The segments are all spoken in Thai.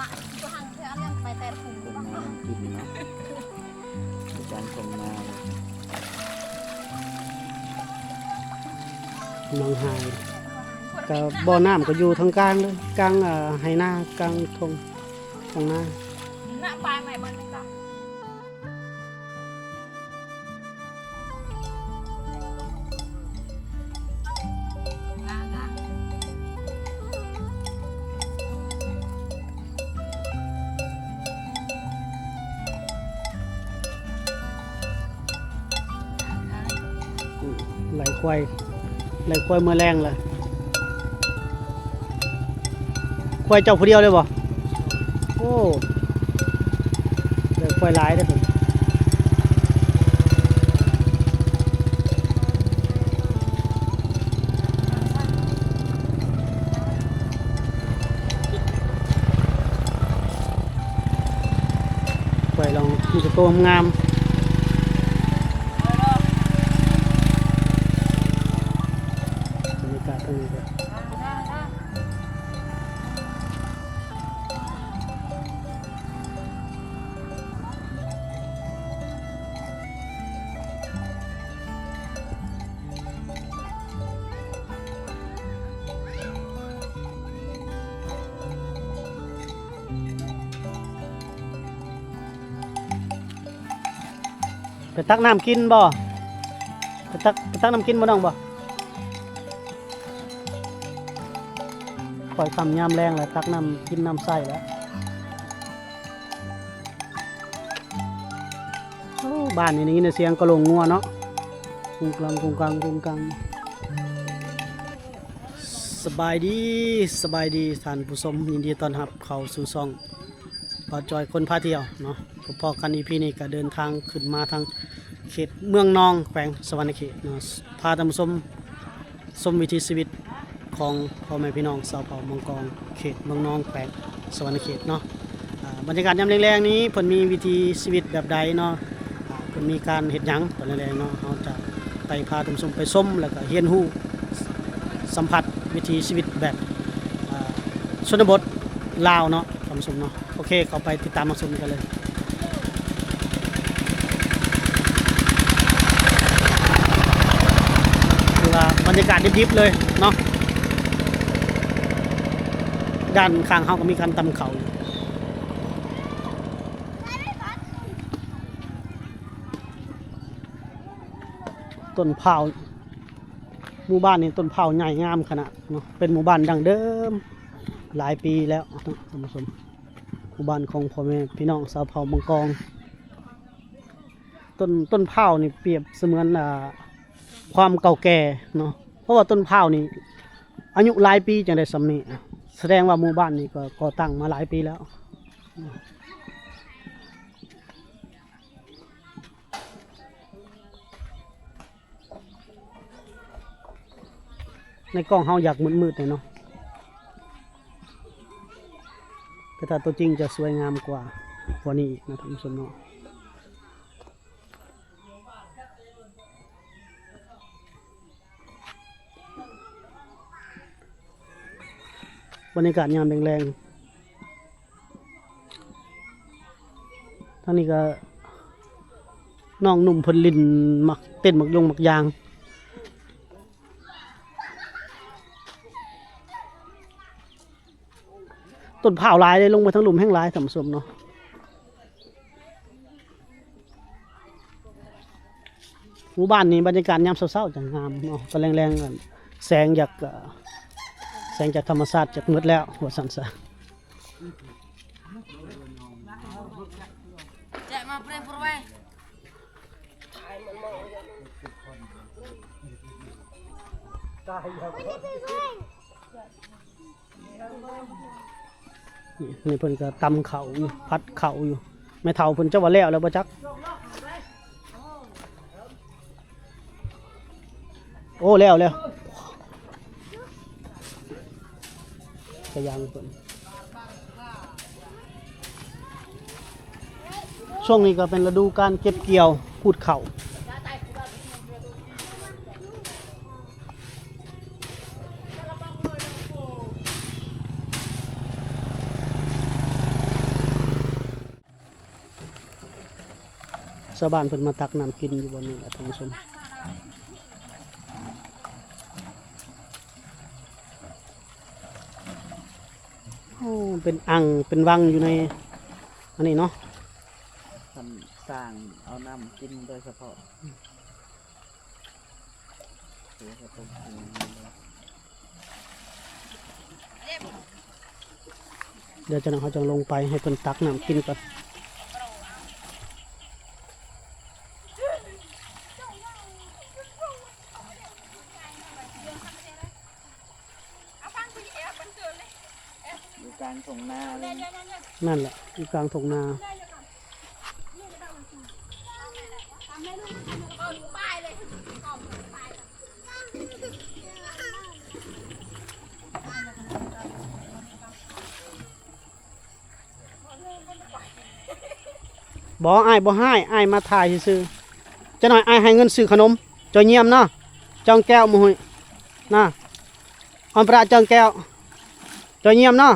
ะตัวหังเธอเอาเรื่องไปแต่ถุงบ้าง กินเนาะในการชมนาเลย หนองหายก็บ่อน้ำก็อยู่ทางกลางเลยกลางไหนากลางทงนา หน้าปลายใหม่มันก็ไหลควายเมื่อแรงเลยควายเจ้าผู้เดียวเลยบ่โอ้เลยควายหลายได้อผมควายลองมีแต่ตัวงามบรรยากาศตรงนี้ก็ไปตักน้ำกินบ่ไปตักน้ำกินบ่น้องบ่ปล่อยคำยามแรงแล้วตักน้ำกินน้ำใส่แล้วโอ้บ้านนี้เนี่ยเสียงกระโหลกงัวเนาะกุ้งกลางสบายดีท่านผู้ชมยินดีต้อนรับเข้าสู่ช่องปาจอยคนพาเที่ยวเนาะพอกันอีพีนี้ก็เดินทางขึ้นมาทางเขตเมืองนองแขวงสวรรณเขตเนาะพาท่านผู้ชมวิถีชีวิตของพ่อแม่พี่น้องชาวเผ่ามังกรเขตเมืองนองแขวงสวรรณเขตเนาะบรรยากาศยามแรงๆนี้เพิ่นมีวิถีชีวิตแบบใดเนาะเพิ่นมีการเฮ็ดหยังตอนแรงๆเนาะเราจะไปพาท่านผู้ชมไปชมแล้วก็เรียนรู้สัมผัสวิถีชีวิตแบบชนบทลาวเนาะท่านผู้ชมเนาะโอเคเข้าไปติดตามรับชมกันเลยคือว่าบรรยากาศดิบๆเลยเนาะด้านข้างเฮาก็มีการตำเขาต้นเผาหมู่บ้านนี้ต้นเผาใหญ่งามขนาดเนาะเป็นหมู่บ้านดังเดิมหลายปีแล้วท่านผู้ชมหมู่บ้านของพ่อแม่พี่น้องชาวเผ่ามังกรต้นเผานี่เปรียบเสมือนความเก่าแก่เนาะเพราะว่าต้นเผานี่อายุหลายปีจังได้สำนี้แสดงว่าหมู่บ้านนี้ก็ก่อตั้งมาหลายปีแล้วในกล้องเฮาอยากมืดๆหน่อยเนาะแต่ถ้าตัวจริงจะสวยงามกว่านี้อีกนะท่านผู้ชมเนาะบรรยากาศยามแรงๆทั้งนี้ก็น้องหนุ่มเพิ่นลิ้นมักเต้นมักยางต้นเผาหลายเลยลงไปทั้งหลุมแห้งหลายท่านผู้ชมเนาะหมู่บ้านนี้บรรยากาศยามเช้าๆจังงามเนาะตอนแรงๆกันแสงจากธรรมชาติจากมืดแล้วหัวสันสะ แจะมาเปรย์ปรวย นี่เพิ่นก็ตำเข่าอยู่พัดเข่าอยู่แม่เฒ่าเพิ่นเจ้าว่าแล้วบ่จักโอ้แล้วกระยังเพิ่นช่วงนี้ก็เป็นฤดูการเก็บเกี่ยวพูดเข่า ชาวบ้านเพิ่นมาตักน้ำกินอยู่บนนี้แหละท่านผู้ชมโอ้เป็นอ่างเป็นวังอยู่ในอันนี้เนาะ ทำสร้างเอาน้ำกินโดยเฉพาะเดี๋ยวจะต้องกินเลย เดี๋ยวเจะนำเขาจะลงไปให้เพิ่นตักน้ำกินก่อนอยู่กลางทุ่งนาเลย นั่นแหละอยู่กลางทุ่งนา บ่อ้ายบ่ให้อ้ายมาถ่ายซื่อๆจะหน่อยอ้ายให้เงินซื้อขนมจอยเยี่ยมเนาะจองแก้วมาหุยนะออนประจองแก้วจอยเยี่ยมเนาะ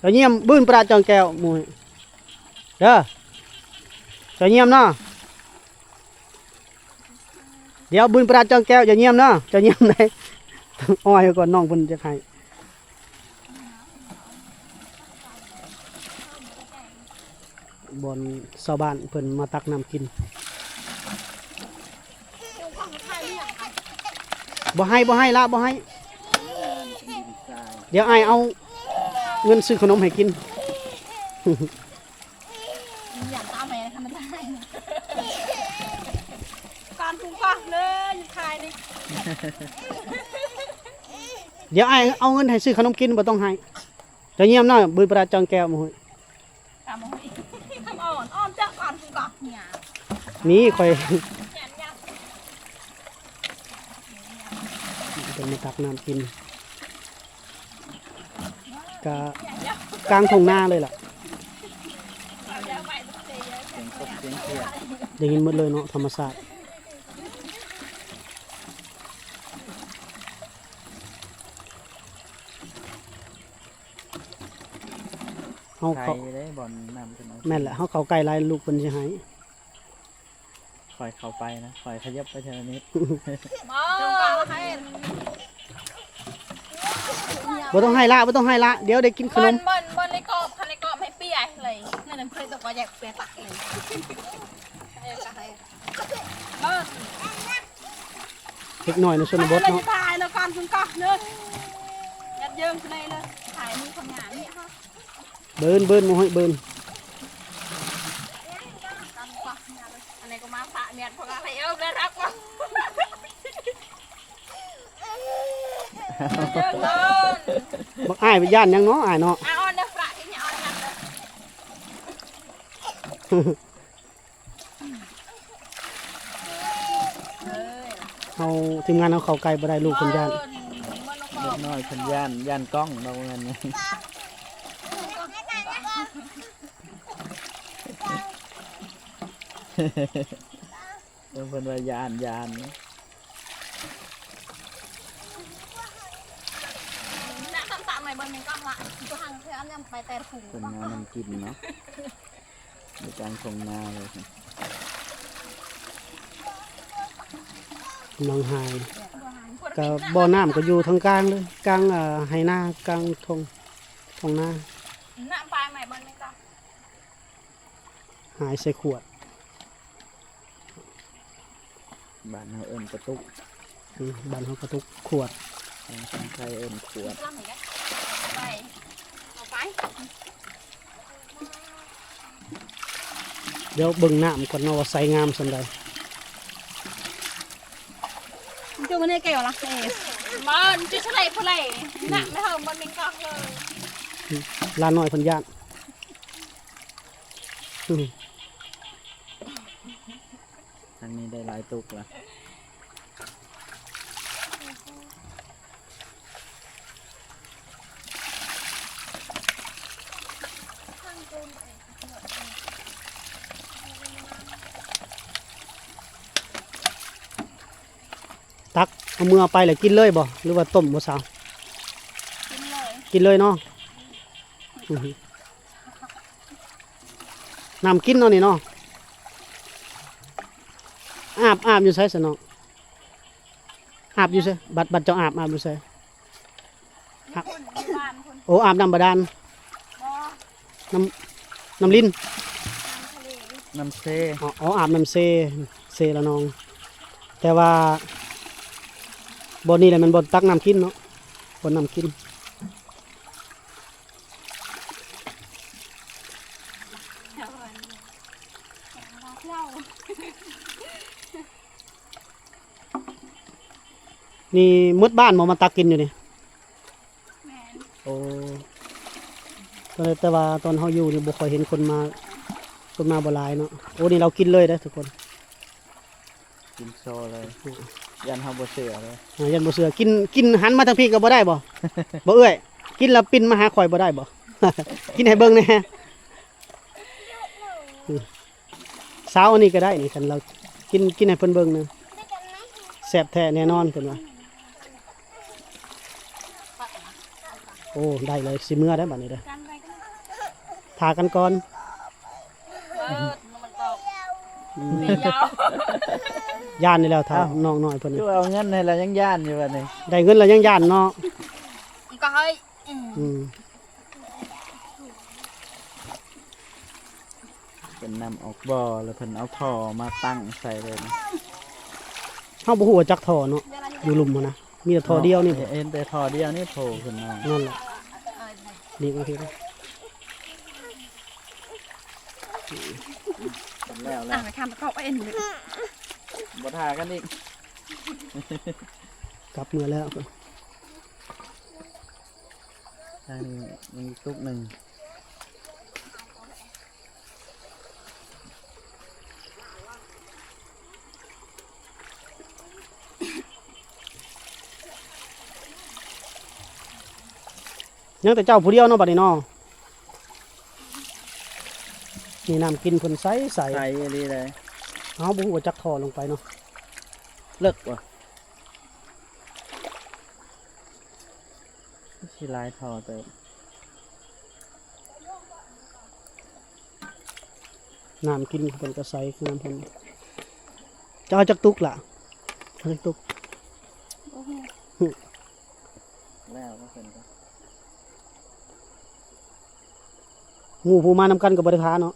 จอยเยี่ยมบื้นประจองแก้วมุยเด้อจอยเยี่ยมเนาะเดี๋ยวบื้นประจองแก้วจอยเยี่ยมเนาะจอยเยี่ยมไหนอ้อยก่อนน้องเพิ่นจะให้บนชาวบ้านเพิ่นมาตักน้ำกินบ่ให้ละบ่ให้ ดินทราย เดี๋ยวไอายเอาเงินซื้อขนมให้กิน อยากตามแม่ทำมันได้การปรุงก่อนเลยอยู่ไทยนี่ เดี๋ยวไอายเอาเงินให้ซื้อขนมกินบ่ต้องให้จะเยี่ยมหน่อยบืนประจังแก้วมาหุย ตามมาให้ทำอ่อนอ้อมจะการปรุงก่อนเนี่ย นี่คอย ยันยัน จะมาตักน้ำกินกะกลางทุ่งนาเลยล่ะ เสียงกบเสียงเขียด ได้ยินหมดเลยเนาะธรรมศาสตร์เฮา ไท เขา ยได้บอลนำกันเอา แม่นแหละเฮาเขาไก่ลายลูกเพิ่นสิให้ คอยเข้าไปนะคอยขยับไปเทละนิด มาให้ บ่ต้องให้ละบ่ต้องให้ละเดี๋ยวได้กินขนม บนในกรอบคันในกรอบให้เปียเลยนั่นน้ำเคยตกว่าอยากเปียตักเลยเออ เล็กน้อยในชนบท เรา เนาะ จะถ่ายแล้วการปรุงก่อนเลยยัดเยิ้มในเลยถ่ายมือคนงานนี่ค่ะ เบิ่นบ่ให้เบิ่น การปรุงก่อนอันนี้ก็มาฝากเมียพวกอะไรได้รักวะเยอะเกิน บักอ้ายไปย่านหยังเนาะอ้ายเนาะ อ่อนเด้อฝากที่นี่อ่อนยังเลย เฮาทีมงานเอาเข้าไก่บ่ได้ลูกเพิ่นย่าน เล็กน้อยคนย่านกล้องเราเงินนี่เพิ่นว่าย่านนะ น่าตามใหม่บนเป็นกล้องละตัวหางเธออันนี้ไปแต่ถุง คนงานนำกินเนาะอยู่กลางทุ่งนาเลย กำลังหายก็บ่อน้ำก็อยู่ทางกลางเลยกลางไหนากลางทงนา น่าปลายใหม่บนเป็นกล้อง หายใส่ขวด บ้านเราเอิ้นกระตุก บ้านเฮาก็ทุกขวด ทางไทยเอิ้นขวด กล้องไหนกันไปเอาไป เดี๋ยวเบิ่งน้ำก่อนเนาะว่าใสงามส่ำใด จูมันเนี่ยเกี่ยวละเอมันจะเฉลยเพลยน่ะไม่เท่าบนเป็นกล้องเลย ลานน้อยเพิ่นย่าน ทางนี้ได้หลายตุกละ ตักเอามือเอาไปแล้วกินเลยบ่หรือว่าต้มบ่สาว กินเลย กินเลยเนาะน้ำกินเนาะนี่เนาะ อาบอยู่ไสสนองอาบอยู่ไสบัดเจ้าอาบอยู่ไส คนบ้านคน โอ้อาบน้ำบาดาล บ่ น้ำลิ้น ทะเล น้ำเซ อ๋ออาบน้ำเซละน้อง แต่ว่าบ่นี่แหละมันบ่ตักน้ำกินเนาะบ่น้ำกิน แถวนั้นเที่ยว นี่มดบ้านมาตักกินอยู่นี่ แม่น โอ้แต่ว่าตอนเฮาอยู่นี่บ่ค่อยเห็นคนมาบ่หลายเนาะโอ้นี่เรากินเลยเด้อทุกคน กินโซเลยยันเฮาบ่เสือเลย ยันบ่เสือกินหันมาทางพี่ก็บ่ได้บ่ บ่เอ้ยกินแล้วปิ่นมาหาข่อยบ่ได้บ่ กินให้เบิ่งแหน่สาวอันนี้ก็ได้นี่คันเรากินให้เพิ่นเบิ่งนะแซ่บแท้แน่นอนเพิ่นว่าโอ้ได้เลยสิมื้อได้บัดนี้เด้อ กันไปกัน ทากันก่อน มันตอก อืม ไม่ยาว ย่านนี่แล้วทาน้องน้อยเพิ่น คือ น่ะ เอาเงินให้เรายังย่านอยู่บัดนี้ ได้เงินแล้วยังย่านเนาะ มันก็เฮ้ย อืม เป็นนำออกบ่อแล้วเพิ่นเอาท่อมาตั้งใส่เลยนะ เฮาบ่ฮู้ว่าจักท่อเนาะอยู่หลุมหั้นนะมีแต่ท่อเดียวนี่ เห็นแต่ท่อเดียวนี่โผล่ขึ้นมา นั่นแหละนี่ก็คือ เป็นแล้ว อ่ะ แล้ว ไปทำประกอบเอ็นเลย บ่ทากันอีก กลับมือแล้ว ทางนี้ยังอีกตุกหนึง ยังแต่เจ้าผู้เดียวเนาะบัดนี้เนาะนี่น้ำกินเพิ่นใส ใส่อีหลีเลย เฮาบ่ฮู้ว่าจักท่อลงไปเนาะ เลิกว่ะสิหลายท่อเติบ น้ำกินเพิ่นก็ใสคือน้ำเพิ่นจะเอาจักตุกล่ะเอาจักตุก โอ้โห แล้วก็เพิ่นก็ หมู่ผู้มานำกันก็บ่ได้ทาเนาะ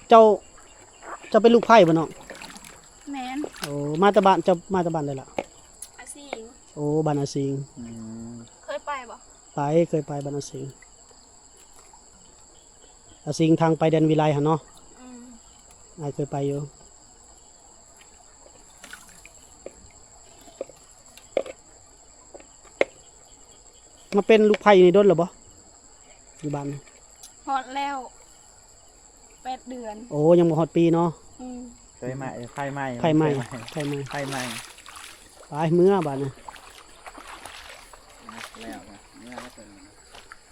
เจ้าเป็นลูกไผ่บ่เนาะ แมน โอ้มาแต่บ้านเจ้ามาแต่บ้านได้ล่ะ อาซี โอ้บ้านอาสิง อืม เคยไปบ่ เคยไปบ้านอาสิงอาสิงทางไปแดนวิไลหั่นเนาะ อืม อ้ายเคยไปอยู่มาเป็นลูกไผ่นี่โดนหรอบ่อยู่บ้านนี่ ฮอดแล้ว8 เดือน โอ้ยังบ่ฮอดปีเนาะ อืม เคยใหม่ไฟใหม่ ไผ่ใหม่ ไฟใหม่ ไปเมื่อบ้านนี่ แล้วนะเมื่อก็เป็น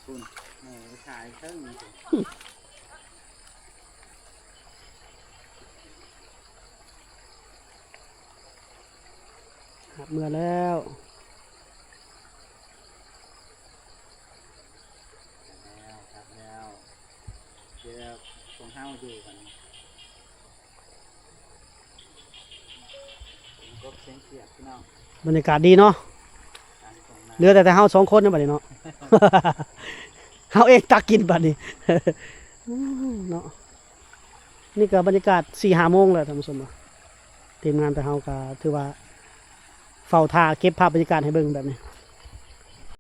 คุณโอ้ขายเครื่อง ครับเมื่อแล้ว แล้วครับแล้วเจอของเฮาอยู่กันก็เสียงเสียบพี่น้อง บรรยากาศดีเนาะ การส่งมา เหลือแต่เฮา2คนนะบัดนี้เนาะ เฮาเองตักกินบัดนี้ เนาะนี่ก็บรรยากาศ 4-5 โมงแล้วท่านผู้ชมเนาะทีมงานแต่เฮาก็ถือว่าเฝ้าท่าเก็บภาพบรรยากาศให้เบิ่งแบบนี้